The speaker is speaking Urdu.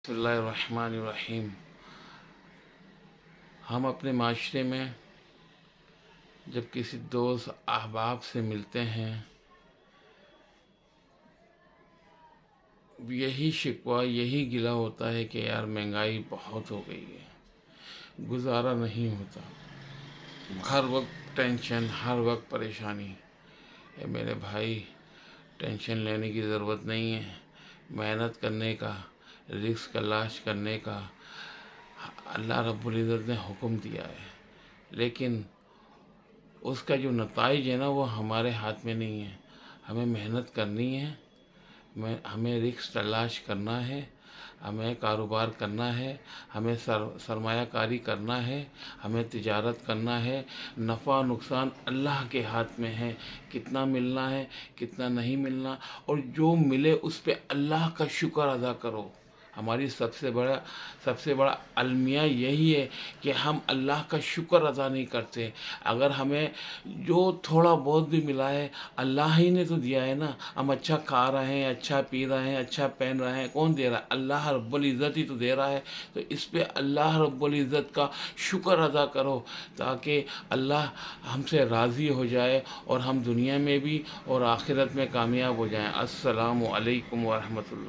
بسم اللہ الرحمن الرحیم۔ ہم اپنے معاشرے میں جب کسی دوست احباب سے ملتے ہیں، یہی شکوہ یہی گلہ ہوتا ہے کہ یار مہنگائی بہت ہو گئی ہے، گزارا نہیں ہوتا، ہر وقت ٹینشن، ہر وقت پریشانی۔ اے میرے بھائی، ٹینشن لینے کی ضرورت نہیں ہے۔ محنت کرنے کا، رزق تلاش کرنے کا اللہ رب العزت نے حکم دیا ہے، لیکن اس کا جو نتائج ہے نا وہ ہمارے ہاتھ میں نہیں ہے۔ ہمیں محنت کرنی ہے، ہمیں رزق تلاش کرنا ہے، ہمیں کاروبار کرنا ہے، ہمیں سرمایہ کاری کرنا ہے، ہمیں تجارت کرنا ہے۔ نفع نقصان اللہ کے ہاتھ میں ہے، کتنا ملنا ہے کتنا نہیں ملنا، اور جو ملے اس پہ اللہ کا شکر ادا کرو۔ ہماری سب سے بڑا المیہ یہی ہے کہ ہم اللہ کا شکر ادا نہیں کرتے۔ اگر ہمیں جو تھوڑا بہت بھی ملا ہے اللہ ہی نے تو دیا ہے نا۔ ہم اچھا کھا رہے ہیں، اچھا پی رہے ہیں، اچھا پہن رہے ہیں، کون دے رہا ہے؟ اللہ رب العزت ہی تو دے رہا ہے۔ تو اس پہ اللہ رب العزت کا شکر ادا کرو تاکہ اللہ ہم سے راضی ہو جائے اور ہم دنیا میں بھی اور آخرت میں کامیاب ہو جائیں۔ السلام علیکم ورحمۃ اللہ۔